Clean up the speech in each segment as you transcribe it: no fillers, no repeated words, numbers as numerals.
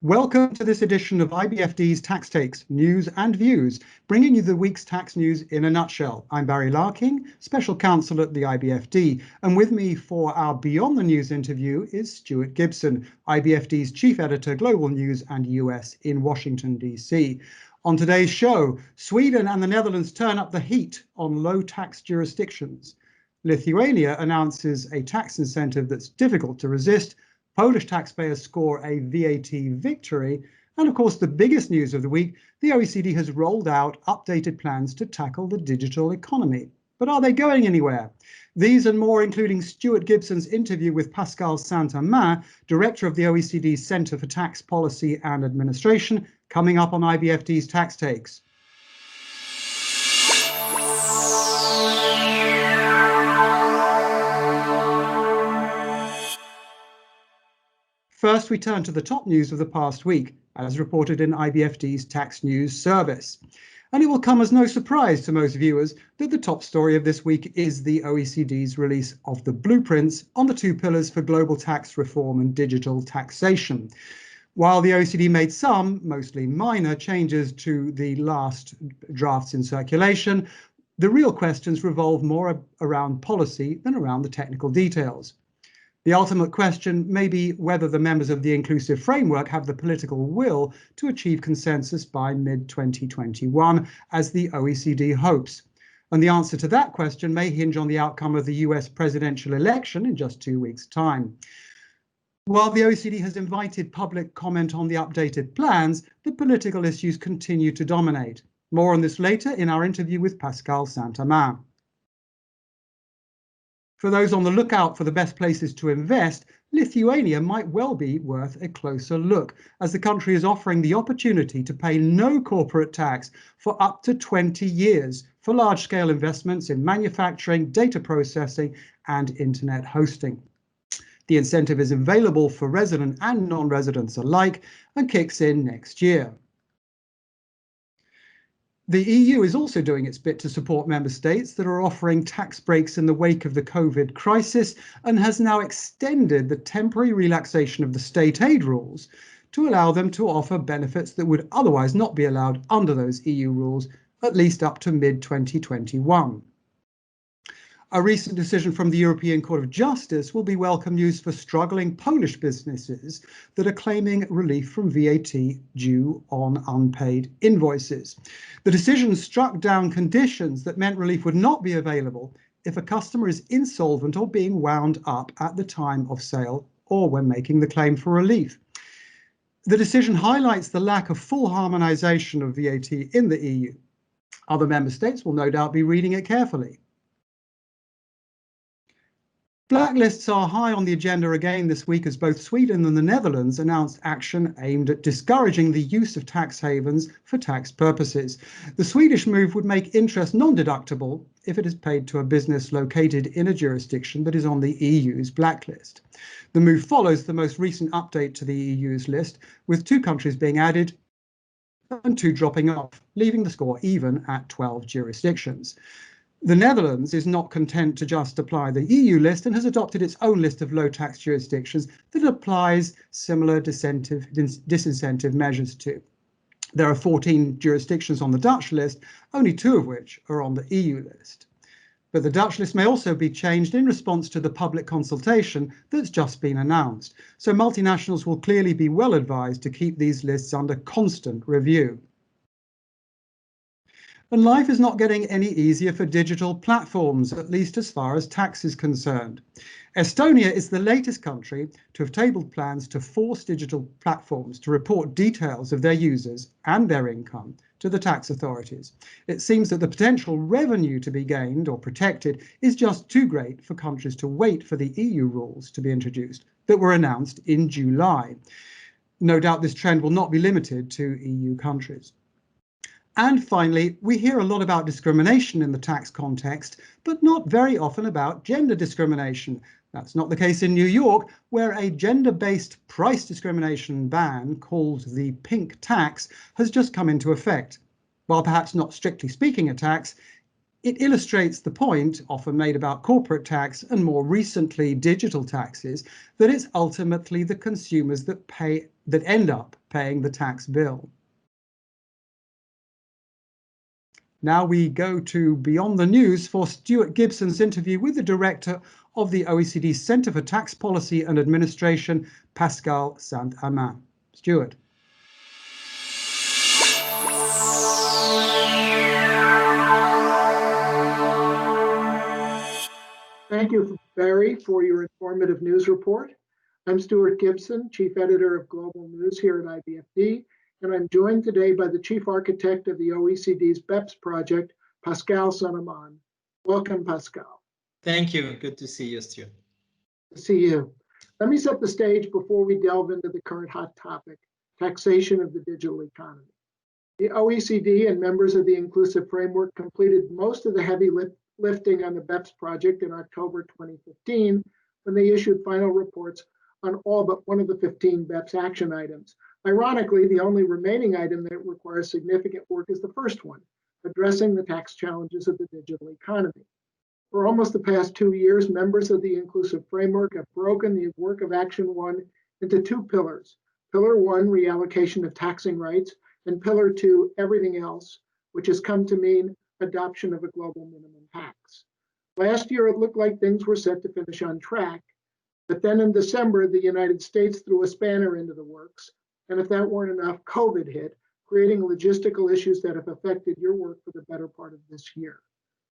Welcome to this edition of IBFD's Tax Takes, News and Views, bringing you the week's tax news in a nutshell. I'm Barry Larking, Special Counsel at the IBFD, and with me for our Beyond the News interview is Stuart Gibson, IBFD's Chief Editor, Global News and US in Washington, DC. On today's show, Sweden and the Netherlands turn up the heat on low tax jurisdictions. Lithuania announces a tax incentive that's difficult to resist. Polish taxpayers score a VAT victory. And of course, the biggest news of the week, the OECD has rolled out updated plans to tackle the digital economy. But are they going anywhere? These and more, including Stuart Gibson's interview with Pascal Saint-Amand, Director of the OECD Centre for Tax Policy and Administration, coming up on IBFD's Tax Takes. First, we turn to the top news of the past week, as reported in IBFD's Tax News Service. And it will come as no surprise to most viewers that the top story of this week is the OECD's release of the blueprints on the two pillars for global tax reform and digital taxation. While the OECD made some, mostly minor, changes to the last drafts in circulation, the real questions revolve more around policy than around the technical details. The ultimate question may be whether the members of the inclusive framework have the political will to achieve consensus by mid-2021, as the OECD hopes. And the answer to that question may hinge on the outcome of the US presidential election in just 2 weeks' time. While the OECD has invited public comment on the updated plans, the political issues continue to dominate. More on this later in our interview with Pascal Saint-Amand. For those on the lookout for the best places to invest, Lithuania might well be worth a closer look, as the country is offering the opportunity to pay no corporate tax for up to 20 years for large-scale investments in manufacturing, data processing, and internet hosting. The incentive is available for resident and non-residents alike and kicks in next year. The EU is also doing its bit to support member states that are offering tax breaks in the wake of the COVID crisis, and has now extended the temporary relaxation of the state aid rules to allow them to offer benefits that would otherwise not be allowed under those EU rules, at least up to mid-2021. A recent decision from the European Court of Justice will be welcome news for struggling Polish businesses that are claiming relief from VAT due on unpaid invoices. The decision struck down conditions that meant relief would not be available if a customer is insolvent or being wound up at the time of sale or when making the claim for relief. The decision highlights the lack of full harmonization of VAT in the EU. Other member states will no doubt be reading it carefully. Blacklists are high on the agenda again this week, as both Sweden and the Netherlands announced action aimed at discouraging the use of tax havens for tax purposes. The Swedish move would make interest non-deductible if it is paid to a business located in a jurisdiction that is on the EU's blacklist. The move follows the most recent update to the EU's list, with 2 countries being added and 2 dropping off, leaving the score even at 12 jurisdictions. The Netherlands is not content to just apply the EU list and has adopted its own list of low tax jurisdictions that applies similar disincentive measures to. There are 14 jurisdictions on the Dutch list, only 2 of which are on the EU list. But the Dutch list may also be changed in response to the public consultation that's just been announced. So multinationals will clearly be well advised to keep these lists under constant review. And life is not getting any easier for digital platforms, at least as far as tax is concerned. Estonia is the latest country to have tabled plans to force digital platforms to report details of their users and their income to the tax authorities. It seems that the potential revenue to be gained or protected is just too great for countries to wait for the EU rules to be introduced that were announced in July. No doubt this trend will not be limited to EU countries. And finally, we hear a lot about discrimination in the tax context, but not very often about gender discrimination. That's not the case in New York, where a gender-based price discrimination ban called the pink tax has just come into effect. While perhaps not strictly speaking a tax, it illustrates the point often made about corporate tax and more recently digital taxes, that it's ultimately the consumers that end up paying the tax bill. Now we go to Beyond the News for Stuart Gibson's interview with the director of the OECD Centre for Tax Policy and Administration, Pascal Saint-Amand. Stuart. Thank you, Barry, for your informative news report. I'm Stuart Gibson, Chief Editor of Global News here at IBFD, and I'm joined today by the Chief Architect of the OECD's BEPS project, Pascal Saint-Amand. Welcome, Pascal. Thank you. Good to see you, Stuart. Good to see you. Let me set the stage before we delve into the current hot topic, taxation of the digital economy. The OECD and members of the Inclusive Framework completed most of the heavy lifting on the BEPS project in October 2015, when they issued final reports on all but one of the 15 BEPS action items. Ironically, the only remaining item that requires significant work is the first one, addressing the tax challenges of the digital economy. For almost the past 2 years, members of the Inclusive Framework have broken the work of Action 1 into 2 pillars. Pillar 1, reallocation of taxing rights, and Pillar 2, everything else, which has come to mean adoption of a global minimum tax. Last year, it looked like things were set to finish on track, but then in December, the United States threw a spanner into the works, and if that weren't enough, COVID hit, creating logistical issues that have affected your work for the better part of this year.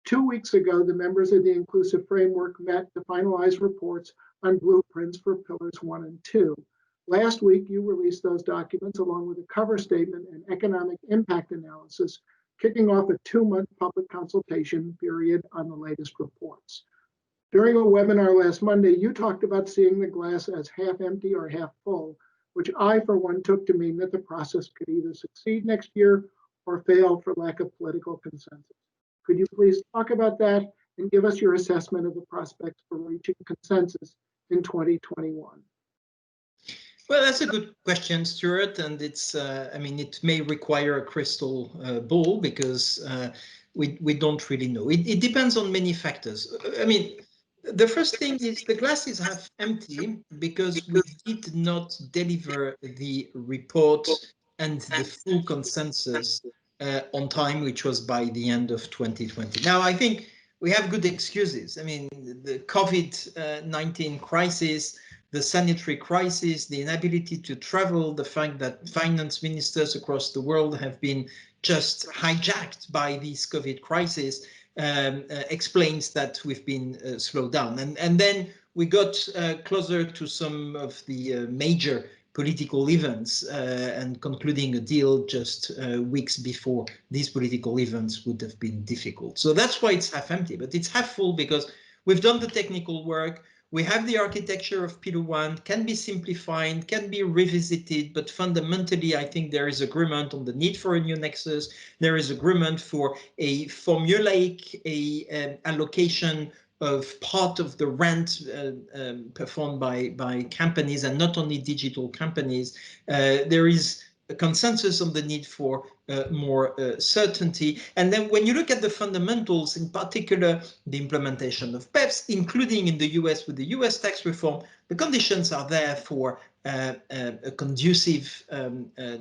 2 weeks ago, the members of the Inclusive Framework met to finalize reports on blueprints for Pillars 1 and 2. Last week, you released those documents along with a cover statement and economic impact analysis, kicking off a 2-month public consultation period on the latest reports. During a webinar last Monday, you talked about seeing the glass as half empty or half full, which I, for one, took to mean that the process could either succeed next year or fail for lack of political consensus. Could you please talk about that and give us your assessment of the prospects for reaching consensus in 2021? Well, that's a good question, Stuart, and it's, I mean, it may require a crystal ball because we don't really know. It depends on many factors. I mean, the first thing is the glass is half empty because we did not deliver the report and the full consensus on time, which was by the end of 2020. Now, I think we have good excuses. I mean, the COVID-19 crisis, the sanitary crisis, the inability to travel, the fact that finance ministers across the world have been just hijacked by this COVID crisis explains that we've been slowed down. And then we got closer to some of the major political events and concluding a deal just weeks before these political events would have been difficult. So that's why it's half empty, but it's half full because we've done the technical work. We have the architecture of Pillar 1, can be simplified, can be revisited, but fundamentally, I think there is agreement on the need for a new nexus. There is agreement for a formulaic allocation of part of the rent performed by companies, and not only digital companies. There is a consensus on the need for more certainty. And then when you look at the fundamentals, in particular, the implementation of BEPS, including in the US with the US tax reform, the conditions are there for a conducive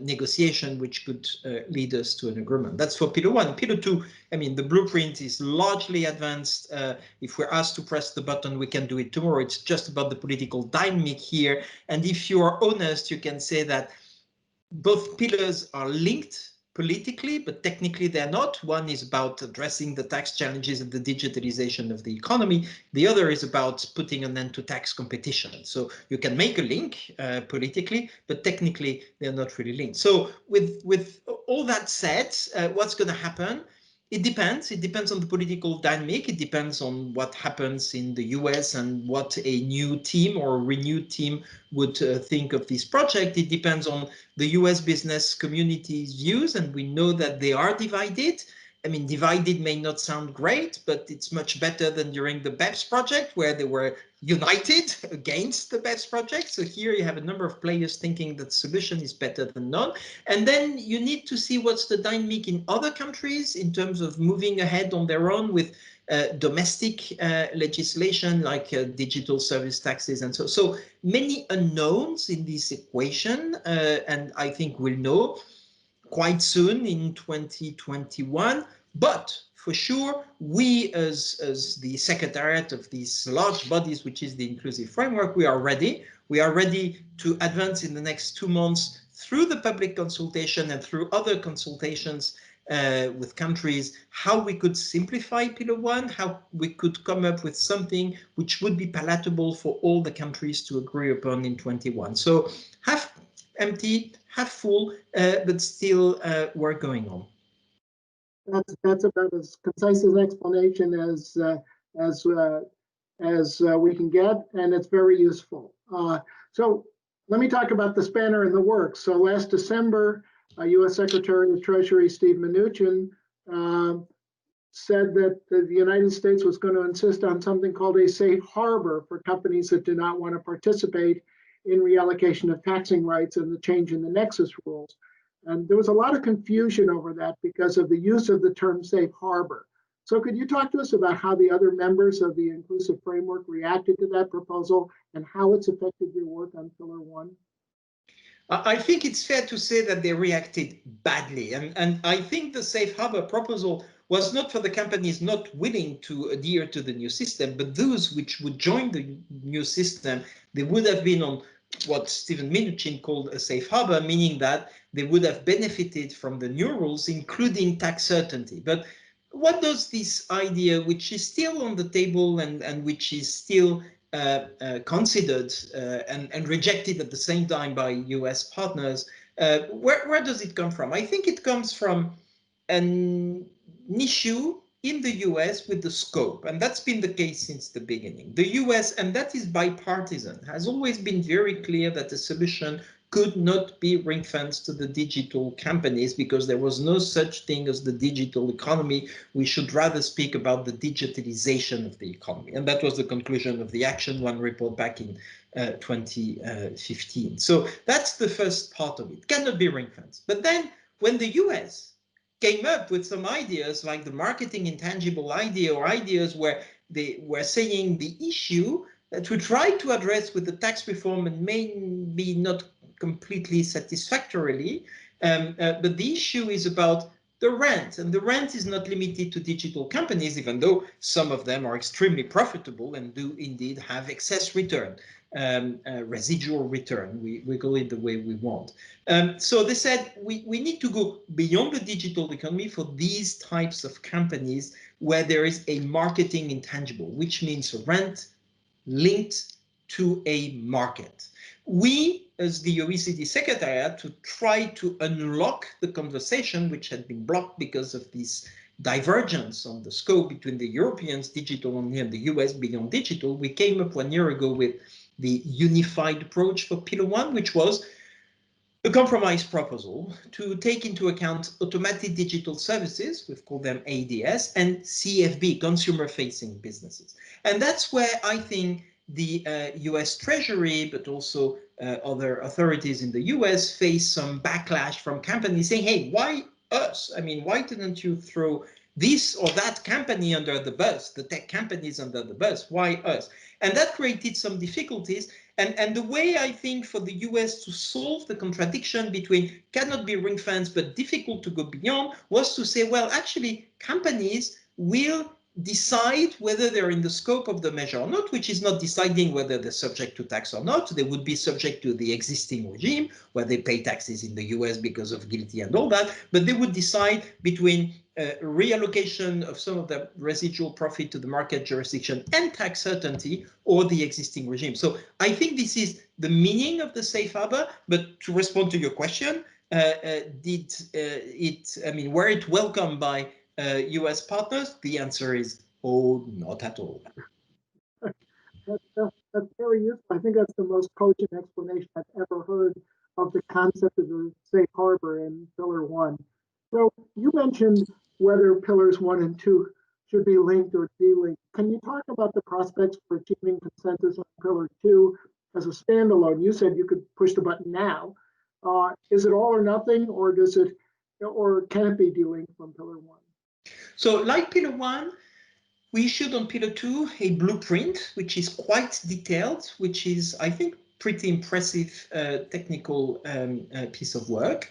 negotiation, which could lead us to an agreement. That's for Pillar 1. Pillar 2, I mean, the blueprint is largely advanced. If we're asked to press the button, we can do it tomorrow. It's just about the political dynamic here. And if you are honest, you can say that both pillars are linked politically, but technically they're not. One is about addressing the tax challenges of the digitalization of the economy. The other is about putting an end to tax competition. So you can make a link politically, but technically they're not really linked. So with all that said, what's going to happen? It depends. It depends on the political dynamic. It depends on what happens in the US and what a new team or a renewed team would think of this project. It depends on the US business community's views, and we know that they are divided. I mean, divided may not sound great, but it's much better than during the BEPS project, where they were united against the BEPS project. So here you have a number of players thinking that solution is better than none. And then you need to see what's the dynamic in other countries in terms of moving ahead on their own with domestic legislation like digital service taxes and so many unknowns in this equation, and I think we'll know quite soon in 2021. But for sure, we as the secretariat of these large bodies, which is the inclusive framework, we are ready. We are ready to advance in the next 2 months through the public consultation and through other consultations with countries, how we could simplify Pillar 1, how we could come up with something which would be palatable for all the countries to agree upon in 21. So half empty, half full, but still work going on. That's about as concise an explanation as we can get, and it's very useful. So let me talk about the spanner in the works. So last December, U.S. Secretary of Treasury Steve Mnuchin said that the United States was going to insist on something called a safe harbor for companies that do not want to participate in reallocation of taxing rights and the change in the nexus rules. And there was a lot of confusion over that because of the use of the term safe harbor. So could you talk to us about how the other members of the inclusive framework reacted to that proposal and how it's affected your work on Pillar 1? I think it's fair to say that they reacted badly. And I think the safe harbor proposal was not for the companies not willing to adhere to the new system, but those which would join the new system, they would have been on what Stephen Mnuchin called a safe harbor, meaning that they would have benefited from the new rules, including tax certainty. But what does this idea, which is still on the table and which is still considered and rejected at the same time by US partners, where does it come from? I think it comes from an issue in the US with the scope, and that's been the case since the beginning. The US, and that is bipartisan, has always been very clear that the solution could not be ring-fenced to the digital companies because there was no such thing as the digital economy. We should rather speak about the digitalization of the economy. And that was the conclusion of the Action 1 report back in 2015. So that's the first part of it. Cannot be ring-fenced. But then when the US came up with some ideas like the marketing intangible idea, or ideas where they were saying the issue that we tried to address with the tax reform and maybe not completely satisfactorily, but the issue is about the rent, and the rent is not limited to digital companies, even though some of them are extremely profitable and do indeed have excess return, residual return, we call it the way we want. So they said we need to go beyond the digital economy for these types of companies where there is a marketing intangible, which means rent linked to a market. We, as the OECD Secretariat, to try to unlock the conversation, which had been blocked because of this divergence on the scope between the Europeans, digital only, and the US beyond digital, we came up 1 year ago with the unified approach for Pillar 1, which was a compromise proposal to take into account automatic digital services, we've called them ADS, and CFB, consumer-facing businesses. And that's where I think the US Treasury, but also other authorities in the US, face some backlash from companies saying, hey, why us? I mean, why didn't you throw this or that company under the bus, the tech companies under the bus? Why us? And that created some difficulties. And the way I think for the US to solve the contradiction between cannot be ring-fenced but difficult to go beyond was to say, well, actually, companies will decide whether they're in the scope of the measure or not, which is not deciding whether they're subject to tax or not. They would be subject to the existing regime where they pay taxes in the US because of GILTI and all that, but they would decide between reallocation of some of the residual profit to the market jurisdiction and tax certainty or the existing regime. So I think this is the meaning of the safe harbor, but to respond to your question, were it welcomed by US partners? The answer is, oh, not at all. That's very useful. I think that's the most cogent explanation I've ever heard of the concept of the safe harbor in Pillar 1. So you mentioned whether pillars 1 and 2 should be linked or delinked. Can you talk about the prospects for achieving consensus on pillar 2 as a standalone? You said you could push the button now. Is it all or nothing, or can it be delinked from pillar 1? So like pillar 1, we issued on pillar 2 a blueprint, which is quite detailed, which is, I think, pretty impressive technical piece of work.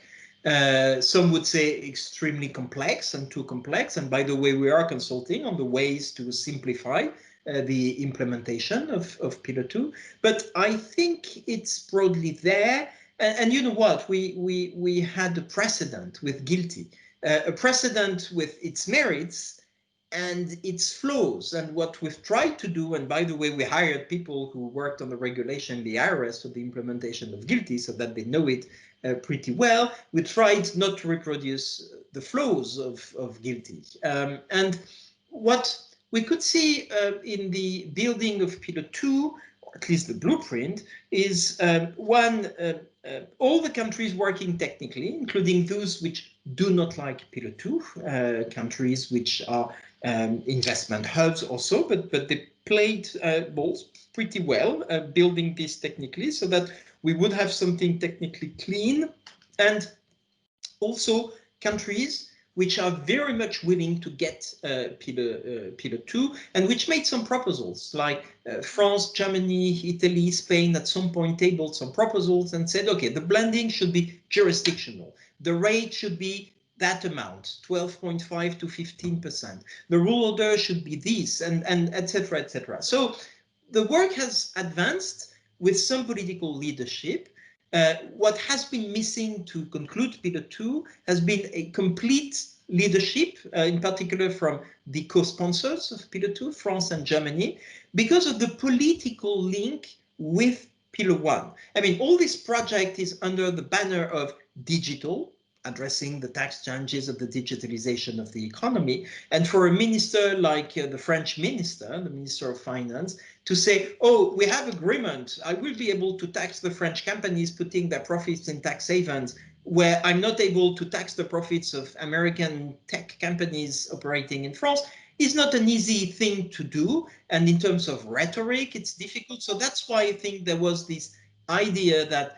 Some would say extremely complex and too complex. And by the way, we are consulting on the ways to simplify the implementation of pillar 2. But I think it's broadly there. And you know what? We had a precedent with guilty, a precedent with its merits and its flaws. And what we've tried to do, and by the way, we hired people who worked on the regulation in the IRS for the implementation of guilty so that they know it pretty well. We tried not to reproduce the flaws of guilty. And what we could see in the building of pillar 2, or at least the blueprint, is all the countries working technically, including those which do not like pillar 2, countries which are investment hubs also, but they played balls pretty well, building this technically so that we would have something technically clean, and also countries which are very much willing to get pillar 2 and which made some proposals, like France, Germany, Italy, Spain at some point tabled some proposals and said, okay, the blending should be jurisdictional. The rate should be that amount, 12.5 to 15%. The rule order should be this, and et cetera, et cetera. So the work has advanced with some political leadership. What has been missing to conclude pillar 2 has been a complete leadership, in particular from the co-sponsors of pillar 2, France and Germany, because of the political link with pillar 1. I mean, all this project is under the banner of digital, addressing the tax challenges of the digitalization of the economy. And for a minister like the French minister, the Minister of Finance, to say, oh, we have agreement, I will be able to tax the French companies putting their profits in tax havens, where I'm not able to tax the profits of American tech companies operating in France, is not an easy thing to do. And in terms of rhetoric, it's difficult. So that's why I think there was this idea that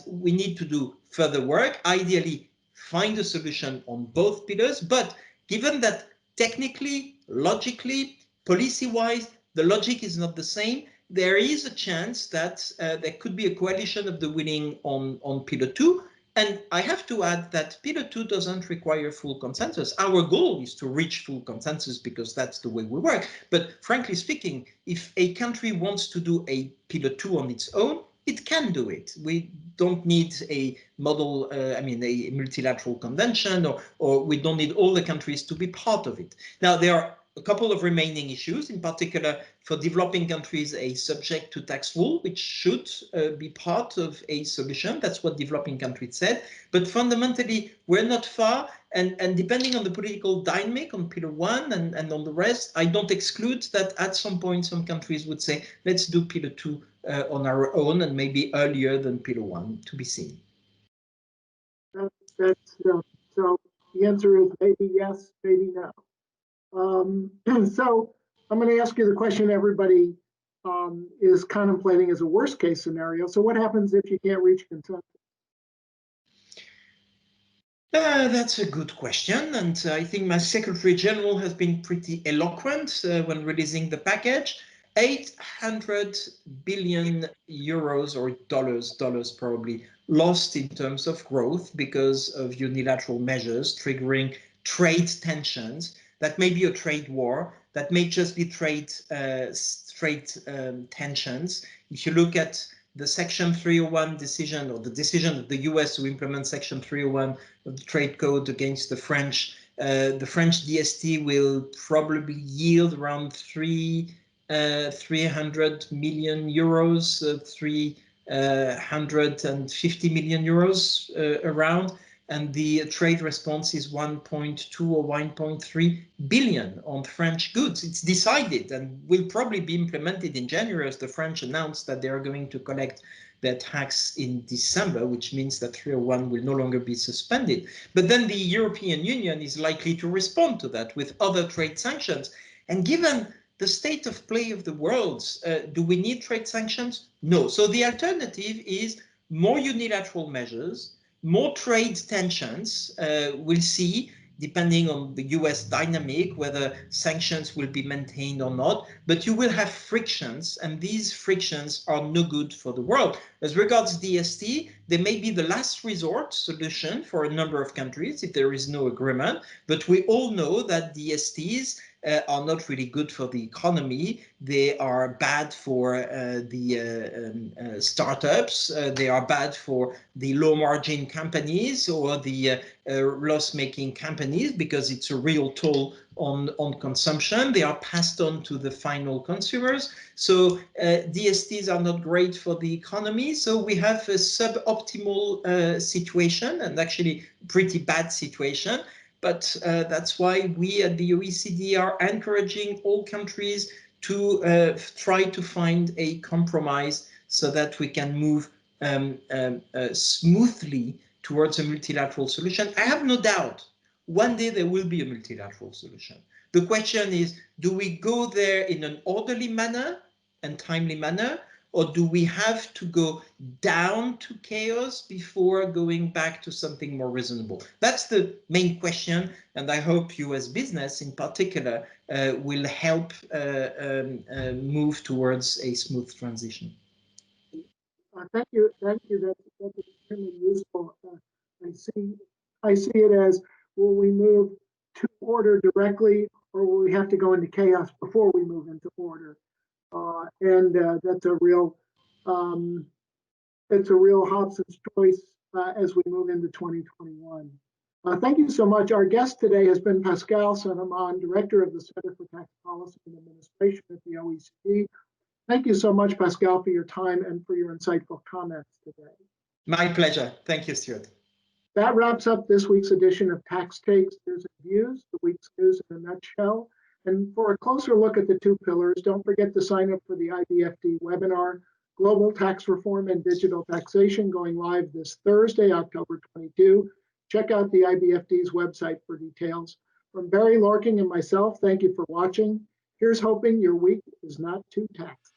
we need to do further work, ideally find a solution on both pillars. But given that technically, logically, policy-wise, the logic is not the same, there is a chance that there could be a coalition of the willing on pillar 2. And I have to add that pillar 2 doesn't require full consensus. Our goal is to reach full consensus because that's the way we work. But frankly speaking, if a country wants to do a pillar 2 on its own, it can do it. We don't need a model, a multilateral convention, or we don't need all the countries to be part of it. Now, there are a couple of remaining issues, in particular for developing countries, a subject to tax rule, which should be part of a solution. That's what developing countries said. But fundamentally, we're not far. And depending on the political dynamic on pillar 1 and on the rest, I don't exclude that at some point some countries would say, let's do pillar 2 on our own, and maybe earlier than pillar 1, to be seen. So the answer is maybe yes, maybe no. So I'm going to ask you the question everybody is contemplating as a worst case scenario. So what happens if you can't reach consensus? That's a good question, and I think my Secretary General has been pretty eloquent when releasing the package. 800 billion euros, or dollars probably, lost in terms of growth because of unilateral measures triggering trade tensions. That may be a trade war, that may just be trade tensions. If you look at the Section 301 decision, or the decision of the US to implement Section 301 of the trade code against the French DST will probably yield around 300 million euros, 350 million euros around. and the trade response is 1.2 or 1.3 billion on French goods. It's decided and will probably be implemented in January, as the French announced that they are going to collect their tax in December, which means that 301 will no longer be suspended. But then the European Union is likely to respond to that with other trade sanctions. And given the state of play of the world, do we need trade sanctions? No. So the alternative is more unilateral measures, more trade tensions. We'll see, depending on the US dynamic, whether sanctions will be maintained or not, but you will have frictions, and these frictions are no good for the world. As regards DST, they may be the last resort solution for a number of countries if there is no agreement, but we all know that DSTs are not really good for the economy. They are bad for the startups. They are bad for the low margin companies or the loss-making companies, because it's a real toll on consumption. They are passed on to the final consumers. So DSTs are not great for the economy. So we have a suboptimal situation, and actually pretty bad situation. But that's why we at the OECD are encouraging all countries to try to find a compromise so that we can move smoothly towards a multilateral solution. I have no doubt one day there will be a multilateral solution. The question is, do we go there in an orderly manner and timely manner, or do we have to go down to chaos before going back to something more reasonable? That's the main question, and I hope you as business in particular will help move towards a smooth transition. Thank you. That's extremely useful. I see it as, will we move to order directly, or will we have to go into chaos before we move into order? And that's a real Hobson's choice as we move into 2021. Thank you so much. Our guest today has been Pascal Saint-Amand, Director of the Center for Tax Policy and Administration at the OECD. Thank you so much, Pascal, for your time and for your insightful comments today. My pleasure. Thank you, Stuart. That wraps up this week's edition of Tax Takes, News and Views, the week's news in a nutshell. And for a closer look at the two pillars, don't forget to sign up for the IBFD webinar, Global Tax Reform and Digital Taxation, going live this Thursday, October 22. Check out the IBFD's website for details. From Barry Larkin and myself, thank you for watching. Here's hoping your week is not too taxed.